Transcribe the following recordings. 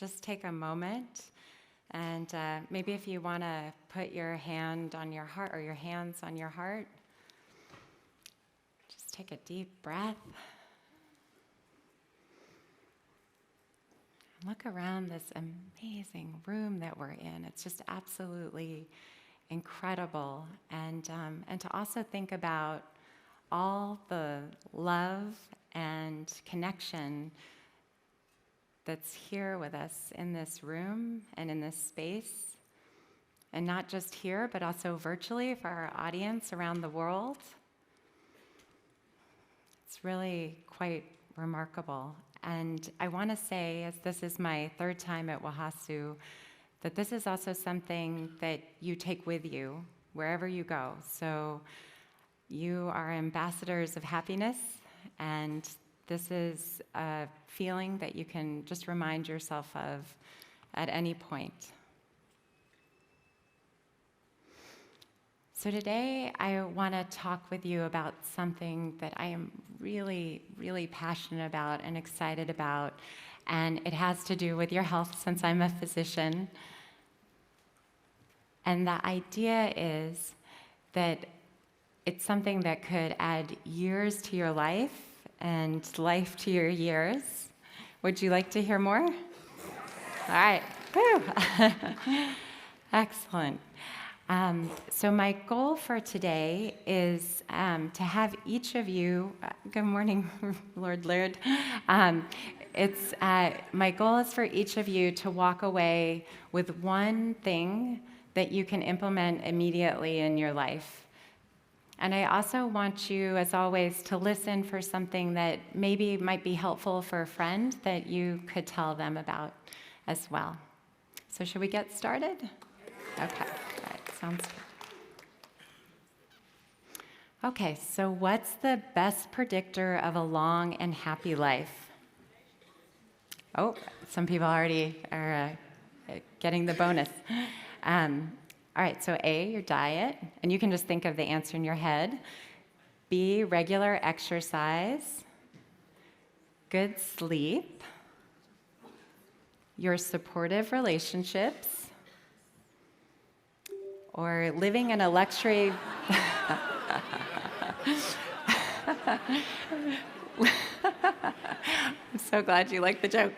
just take a moment, and maybe if you want to put your hand on your heart or your hands on your heart, just take a deep breath. Look around this amazing room that we're in. It's just absolutely incredible. And to also think about all the love and connection that's here with us in this room and in this space. And not just here, but also virtually for our audience around the world. It's really quite remarkable. And I want to say, as this is my third time at Wahasu, that this is also something that you take with you wherever you go. So you are ambassadors of happiness, and this is a feeling that you can just remind yourself of at any point. So today, I want to talk with you about something that I am really, really passionate about and excited about, and it has to do with your health since I'm a physician. And the idea is that it's something that could add years to your life and life to your years. Would you like to hear more? All right. Woo. Excellent. So my goal for today is to have each of you, good morning, Lord Laird. My goal is for each of you to walk away with one thing that you can implement immediately in your life. And I also want you, as always, to listen for something that maybe might be helpful for a friend that you could tell them about as well. So should we get started? Okay. Sounds good. Okay, so what's the best predictor of a long and happy life? Oh, some people already are getting the bonus. All right, so A, your diet, and you can just think of the answer in your head. B, regular exercise. Good sleep. Your supportive relationships. Or living in a luxury... I'm so glad you liked the joke.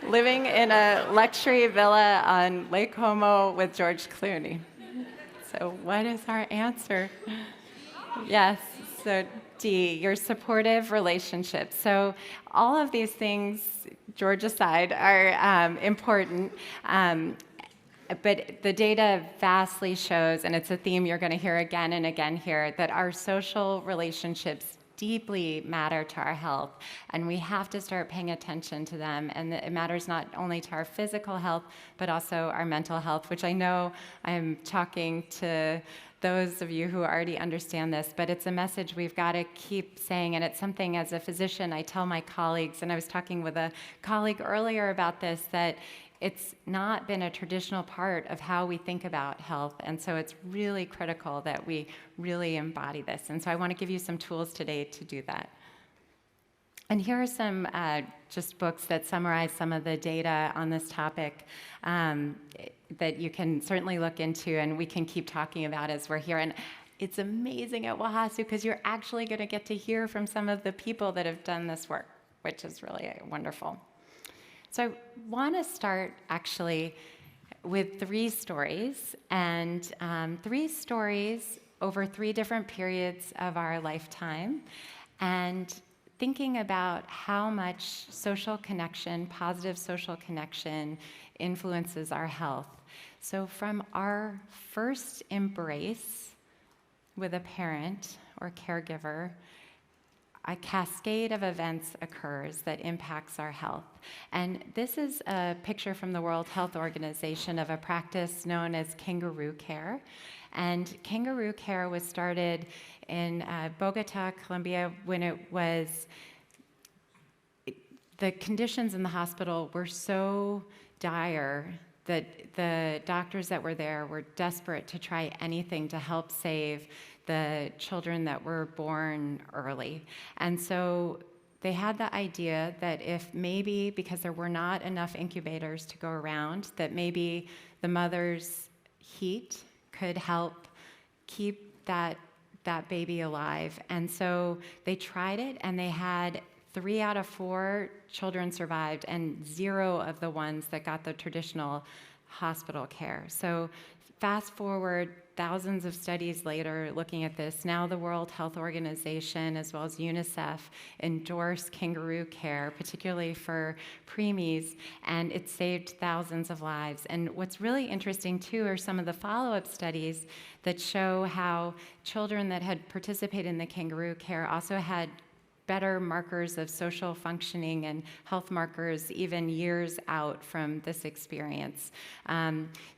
Living in a luxury villa on Lake Como with George Clooney. So what is our answer? Yes, so D, your supportive relationships. So all of these things, George aside, are important. But the data vastly shows, and it's a theme you're going to hear again and again here, that our social relationships deeply matter to our health, and we have to start paying attention to them. And it matters not only to our physical health, but also our mental health, which I know I'm talking to those of you who already understand this, but it's a message we've got to keep saying, and it's something as a physician I tell my colleagues, and I was talking with a colleague earlier about this, that it's not been a traditional part of how we think about health, and so it's really critical that we really embody this. And so I want to give you some tools today to do that. And here are some just books that summarize some of the data on this topic that you can certainly look into, and we can keep talking about as we're here. And it's amazing at Wahasu because you're actually going to get to hear from some of the people that have done this work, which is really wonderful. So I want to start actually with 3 stories, and 3 stories over 3 different periods of our lifetime, and thinking about how much social connection, positive social connection, influences our health. So from our first embrace with a parent or caregiver, a cascade of events occurs that impacts our health. And this is a picture from the World Health Organization of a practice known as kangaroo care. And kangaroo care was started in Bogota, Colombia, when the conditions in the hospital were so dire that the doctors that were there were desperate to try anything to help save the children that were born early. And so they had the idea that if maybe, because there were not enough incubators to go around, that maybe the mother's heat could help keep that baby alive. And so they tried it, and they had 3 out of 4 children survived, and 0 of the ones that got the traditional hospital care. So fast forward thousands of studies later looking at this, now the World Health Organization as well as UNICEF endorse kangaroo care, particularly for preemies, and it saved thousands of lives. And what's really interesting too are some of the follow-up studies that show how children that had participated in the kangaroo care also had better markers of social functioning and health markers even years out from this experience.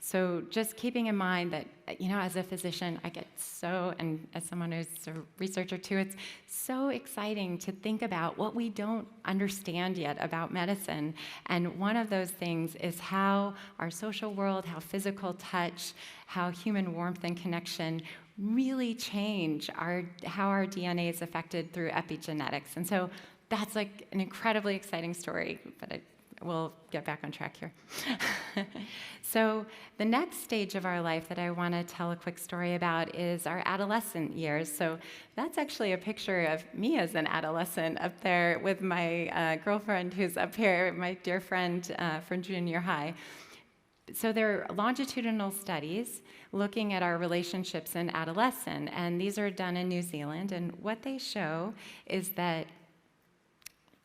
So just keeping in mind that, as a physician, I get so, and as someone who's a researcher too, it's so exciting to think about what we don't understand yet about medicine. And one of those things is how our social world, how physical touch, how human warmth and connection really change how our DNA is affected through epigenetics. And so that's like an incredibly exciting story, but we'll get back on track here. So the next stage of our life that I want to tell a quick story about is our adolescent years. So that's actually a picture of me as an adolescent up there with my girlfriend who's up here, my dear friend from junior high. So there are longitudinal studies looking at our relationships in adolescence, and these are done in New Zealand, and what they show is that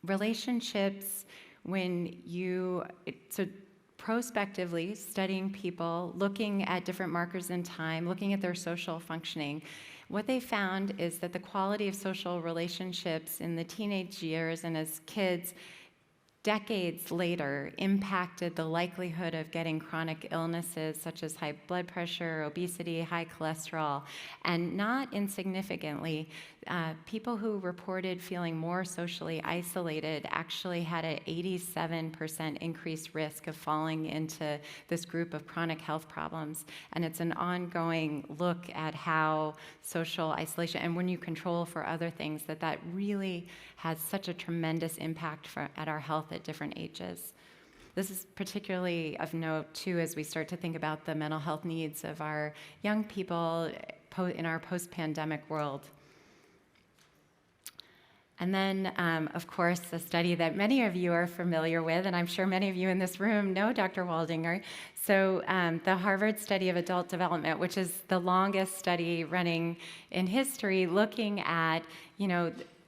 relationships, so prospectively studying people, looking at different markers in time, looking at their social functioning, what they found is that the quality of social relationships in the teenage years and as kids decades later impacted the likelihood of getting chronic illnesses such as high blood pressure, obesity, high cholesterol, and not insignificantly, people who reported feeling more socially isolated actually had an 87% increased risk of falling into this group of chronic health problems. And it's an ongoing look at how social isolation, and when you control for other things, that really has such a tremendous impact at our health at different ages. This is particularly of note, too, as we start to think about the mental health needs of our young people in our post-pandemic world. And then, of course, a study that many of you are familiar with, and I'm sure many of you in this room know Dr. Waldinger. So the Harvard study of adult development, which is the longest study running in history, looking at,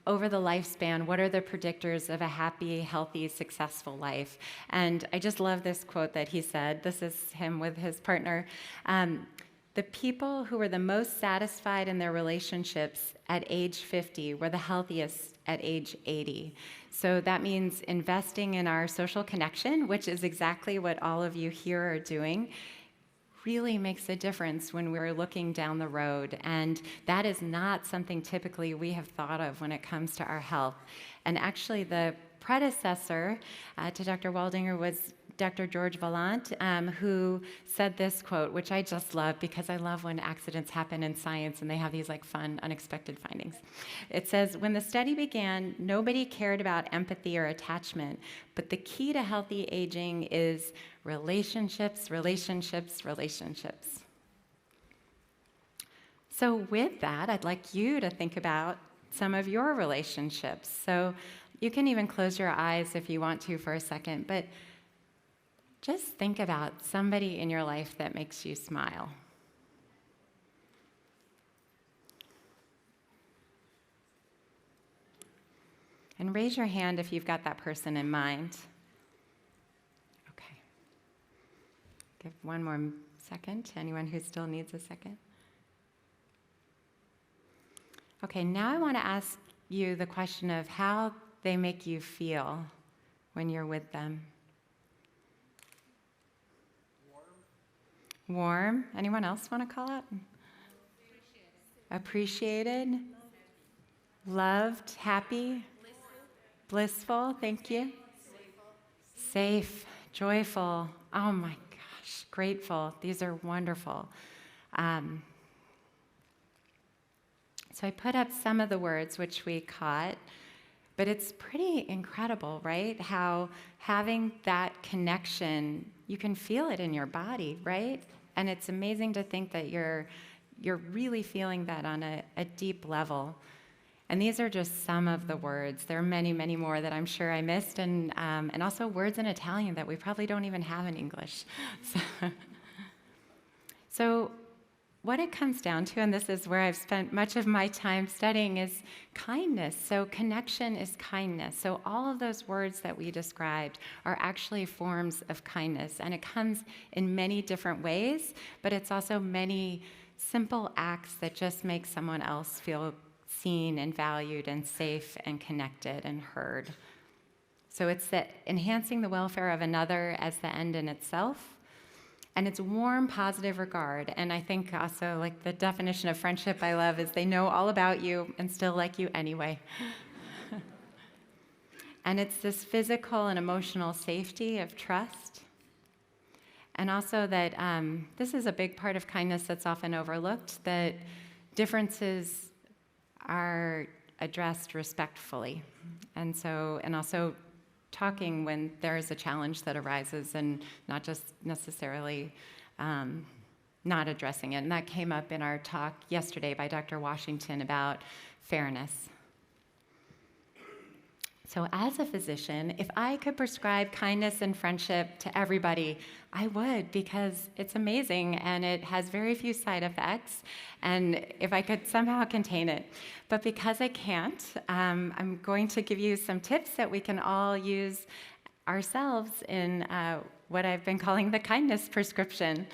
over the lifespan, what are the predictors of a happy, healthy, successful life? And I just love this quote that he said. This is him with his partner. The people who were the most satisfied in their relationships at age 50 were the healthiest at age 80. So that means investing in our social connection, which is exactly what all of you here are doing, really makes a difference when we're looking down the road. And that is not something typically we have thought of when it comes to our health. And actually the predecessor to Dr. Waldinger was Dr. George Vaillant, who said this quote, which I just love because I love when accidents happen in science and they have these fun, unexpected findings. It says, when the study began, nobody cared about empathy or attachment, but the key to healthy aging is relationships, relationships, relationships. So with that, I'd like you to think about some of your relationships. So you can even close your eyes if you want to for a second, but just think about somebody in your life that makes you smile. And raise your hand if you've got that person in mind. Okay. Give one more second to anyone who still needs a second. Okay, now I want to ask you the question of how they make you feel when you're with them. Warm. Anyone else want to call out? Appreciated. Loved. Happy. Blissful. Thank you. Safe. Joyful. Oh my gosh. Grateful. These are wonderful. So I put up some of the words which we caught. But it's pretty incredible, right? How having that connection, you can feel it in your body, right? And it's amazing to think that you're really feeling that on a deep level. And these are just some of the words. There are many, many more that I'm sure I missed, and also words in Italian that we probably don't even have in English. So what it comes down to, and this is where I've spent much of my time studying, is kindness. So connection is kindness. So all of those words that we described are actually forms of kindness, and it comes in many different ways, but it's also many simple acts that just make someone else feel seen and valued and safe and connected and heard. So it's that enhancing the welfare of another as the end in itself. And it's warm, positive regard. And I think also, like, the definition of friendship I love is they know all about you and still like you anyway. And it's this physical and emotional safety of trust. And also that this is a big part of kindness that's often overlooked, that differences are addressed respectfully. And also talking when there is a challenge that arises and not just necessarily not addressing it. And that came up in our talk yesterday by Dr. Washington about fairness. So as a physician, if I could prescribe kindness and friendship to everybody, I would, because it's amazing and it has very few side effects, and if I could somehow contain it. But because I can't, I'm going to give you some tips that we can all use ourselves in what I've been calling the kindness prescription.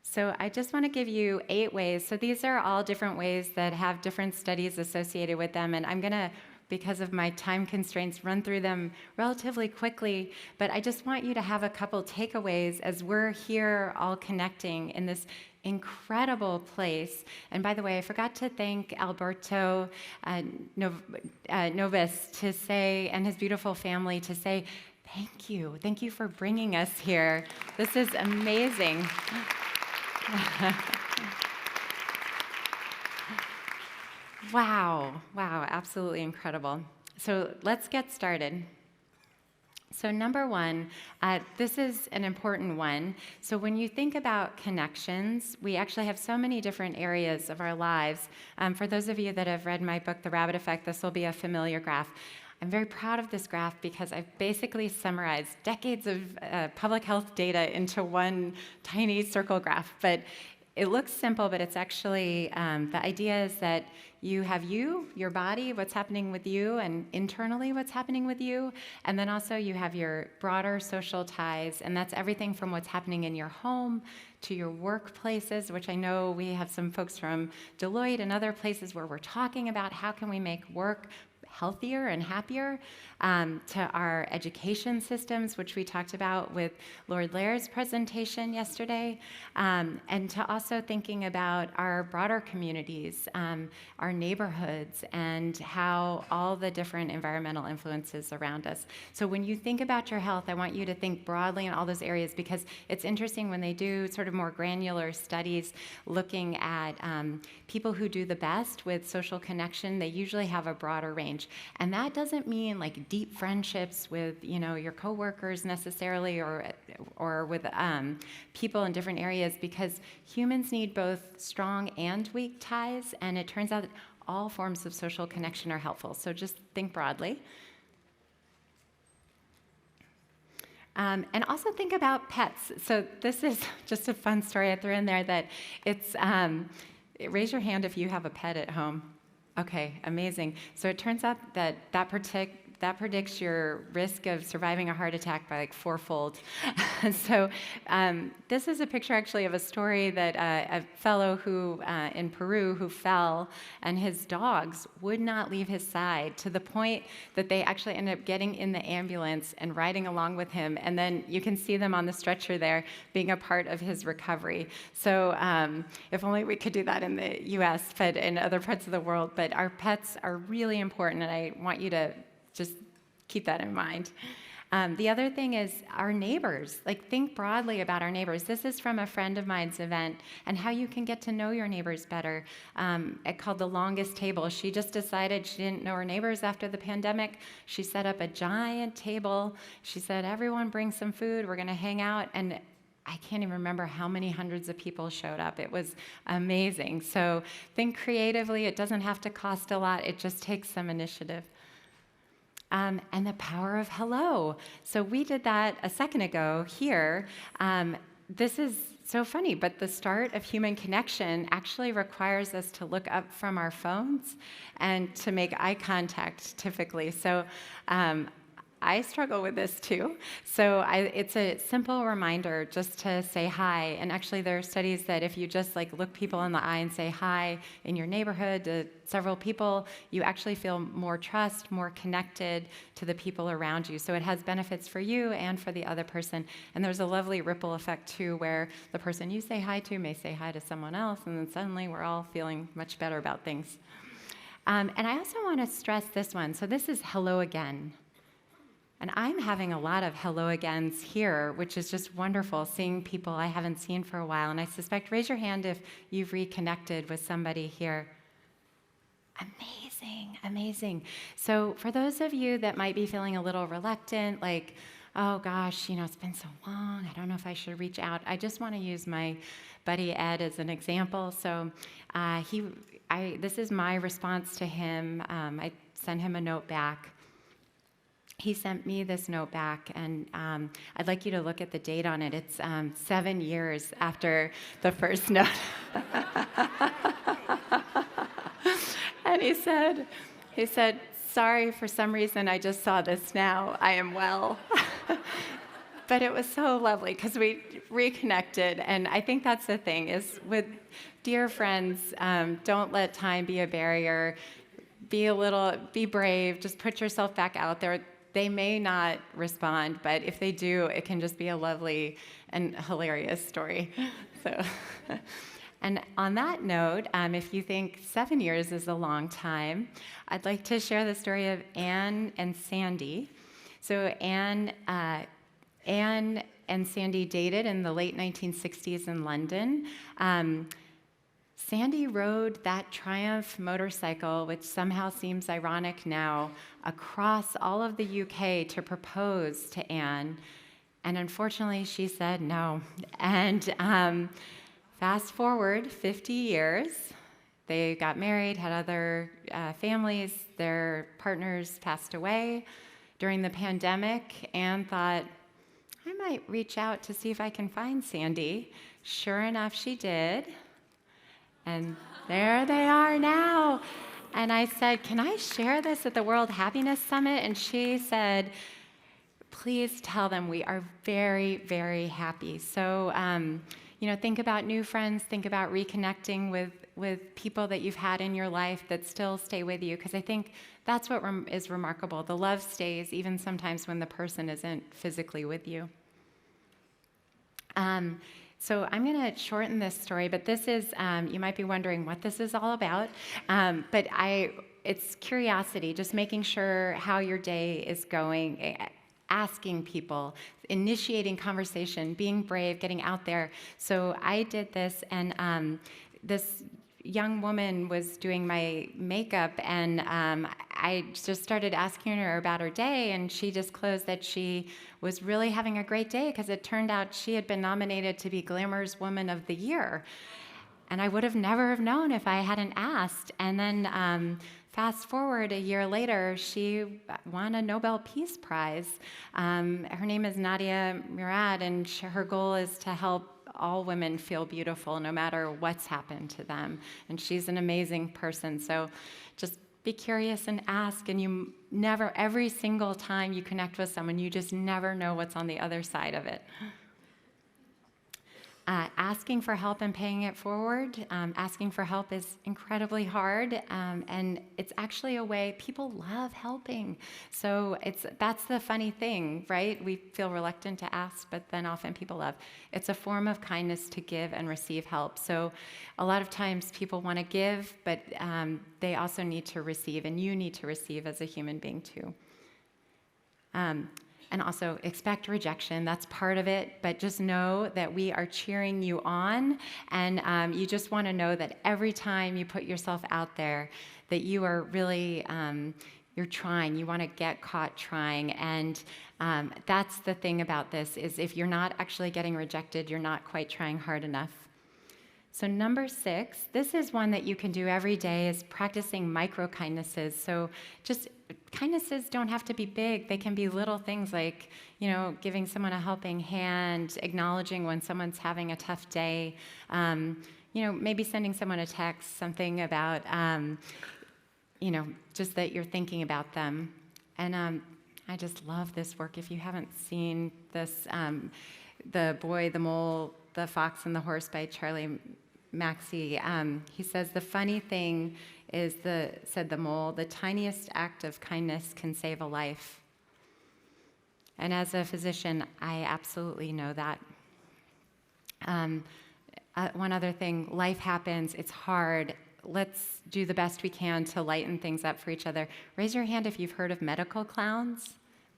So I just want to give you 8 ways. So these are all different ways that have different studies associated with them, and I'm going to, because of my time constraints, run through them relatively quickly, but I just want you to have a couple takeaways as we're here all connecting in this incredible place. And by the way, I forgot to thank Alberto Novis to say, and his beautiful family, to say, thank you. Thank you for bringing us here. This is amazing. Wow, absolutely incredible. So let's get started. So number 1, this is an important one. So when you think about connections, we actually have so many different areas of our lives. For those of you that have read my book, The Rabbit Effect, this will be a familiar graph. I'm very proud of this graph because I've basically summarized decades of public health data into one tiny circle graph. But it looks simple, but it's actually, the idea is that you have your body, what's happening with you, and internally what's happening with you. And then also you have your broader social ties, and that's everything from what's happening in your home to your workplaces, which I know we have some folks from Deloitte and other places where we're talking about how can we make work healthier and happier, to our education systems, which we talked about with Lord Laird's presentation yesterday, and to also thinking about our broader communities, our neighborhoods, and how all the different environmental influences around us. So when you think about your health, I want you to think broadly in all those areas, because it's interesting when they do sort of more granular studies looking at people who do the best with social connection, they usually have a broader range. And that doesn't mean like deep friendships with, your coworkers necessarily, or with people in different areas, because humans need both strong and weak ties, and it turns out that all forms of social connection are helpful. So just think broadly. And also think about pets. So this is just a fun story I threw in there, that it's, raise your hand if you have a pet at home. Okay, amazing. So it turns out that predicts your risk of surviving a heart attack by like 4-fold. So this is a picture actually of a story that a fellow who in Peru who fell, and his dogs would not leave his side, to the point that they actually ended up getting in the ambulance and riding along with him. And then you can see them on the stretcher there being a part of his recovery. So if only we could do that in the US, but in other parts of the world. But our pets are really important, and I want you to just keep that in mind. The other thing is our neighbors. Like, think broadly about our neighbors. This is from a friend of mine's event, and how you can get to know your neighbors better. It called The Longest Table. She just decided she didn't know her neighbors after the pandemic. She set up a giant table. She said, everyone bring some food. We're going to hang out. And I can't even remember how many hundreds of people showed up. It was amazing. So think creatively. It doesn't have to cost a lot. It just takes some initiative. And the power of hello. So we did that a second ago here. This is so funny, but the start of human connection actually requires us to look up from our phones and to make eye contact typically. So I struggle with this too. So it's a simple reminder just to say hi. And actually there are studies that if you just like look people in the eye and say hi in your neighborhood to several people, you actually feel more trust, more connected to the people around you. So it has benefits for you and for the other person. And there's a lovely ripple effect too, where the person you say hi to may say hi to someone else, and then suddenly we're all feeling much better about things. And I also want to stress this one. So this is hello again. And I'm having a lot of hello agains here, which is just wonderful, seeing people I haven't seen for a while. And I suspect, raise your hand if you've reconnected with somebody here. Amazing, amazing. So for those of you that might be feeling a little reluctant, like, oh gosh, it's been so long, I don't know if I should reach out. I just want to use my buddy Ed as an example. So this is my response to him. I sent him a note back. He sent me this note back, and I'd like you to look at the date on it. It's 7 years after the first note. And he said, sorry, for some reason I just saw this now. I am well. But it was so lovely because we reconnected, and I think that's the thing, is with dear friends, don't let time be a barrier. Be brave, just put yourself back out there. They may not respond, but if they do, it can just be a lovely and hilarious story. So, and on that note, if you think 7 years is a long time, I'd like to share the story of Anne and Sandy. So Anne and Sandy dated in the late 1960s in London. Sandy rode that Triumph motorcycle, which somehow seems ironic now, across all of the UK to propose to Anne. And unfortunately, she said no. And fast forward 50 years, they got married, had other families, their partners passed away. During the pandemic, Anne thought, I might reach out to see if I can find Sandy. Sure enough, she did. And there they are now. And I said, can I share this at the World Happiness Summit? And she said, please tell them we are very, very happy. So, think about new friends, think about reconnecting with people that you've had in your life that still stay with you, because I think that's what is remarkable. The love stays even sometimes when the person isn't physically with you. So I'm going to shorten this story, but this is, you might be wondering what this is all about, but it's curiosity, just making sure how your day is going, asking people, initiating conversation, being brave, getting out there. So I did this, and this young woman was doing my makeup, and I just started asking her about her day, and she disclosed that she was really having a great day because it turned out she had been nominated to be Glamour's Woman of the Year. And I would have never have known if I hadn't asked. And then fast forward a year later, she won a Nobel Peace Prize. Her name is Nadia Murad, and her goal is to help all women feel beautiful no matter what's happened to them. And she's an amazing person. So just be curious and ask, and you never, every single time you connect with someone, you just never know what's on the other side of it. Asking for help and paying it forward. Asking for help is incredibly hard, and it's actually a way people love helping. So that's the funny thing, right? We feel reluctant to ask, but then often people love. It's a form of kindness to give and receive help. So a lot of times people want to give, but they also need to receive, and you need to receive as a human being too. And also expect rejection, that's part of it, but just know that we are cheering you on, and you just wanna know that every time you put yourself out there, that you are really, you're trying, you wanna get caught trying, and that's the thing about this, is if you're not actually getting rejected, you're not quite trying hard enough. So number 6, this is one that you can do every day, is practicing micro kindnesses. So just kindnesses don't have to be big. They can be little things like, giving someone a helping hand, acknowledging when someone's having a tough day, maybe sending someone a text, something about, just that you're thinking about them. And I just love this work. If you haven't seen this, The Boy, the Mole, the Fox and the Horse by Charlie Maxey, he says, the funny thing is, said the mole, the tiniest act of kindness can save a life. And as a physician, I absolutely know that. One other thing, life happens, it's hard. Let's do the best we can to lighten things up for each other. Raise your hand if you've heard of medical clowns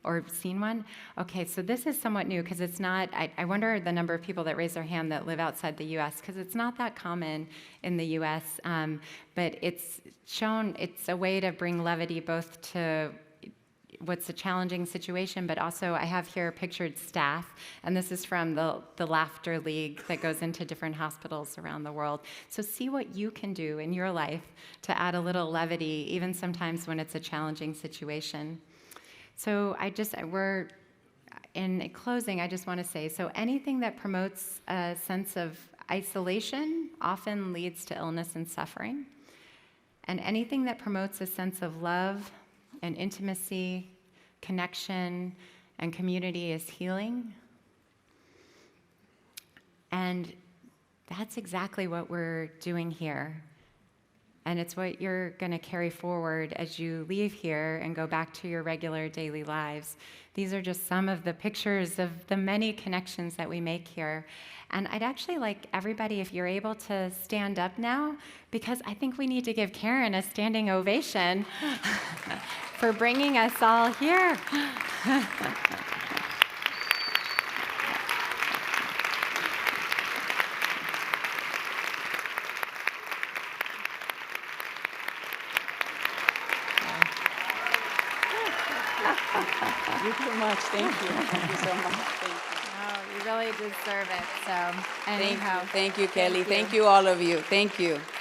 or seen one. Okay, so this is somewhat new because it's not, I wonder the number of people that raise their hand that live outside the US, because it's not that common in the US, but it's a way to bring levity both to what's a challenging situation, but also I have here pictured staff, and this is from the Laughter League that goes into different hospitals around the world. So see what you can do in your life to add a little levity, even sometimes when it's a challenging situation. So we're in closing, I just want to say, so anything that promotes a sense of isolation often leads to illness and suffering. And anything that promotes a sense of love and intimacy, connection, and community is healing. And that's exactly what we're doing here. And it's what you're going to carry forward as you leave here and go back to your regular daily lives. These are just some of the pictures of the many connections that we make here. And I'd actually like everybody, if you're able to stand up now, because I think we need to give Karen a standing ovation for bringing us all here. Thank you so much. Thank you. Thank you so much. Thank you. Oh, you really deserve it. So anyhow. Thank you, Kelly. Thank you, all of you. Thank you.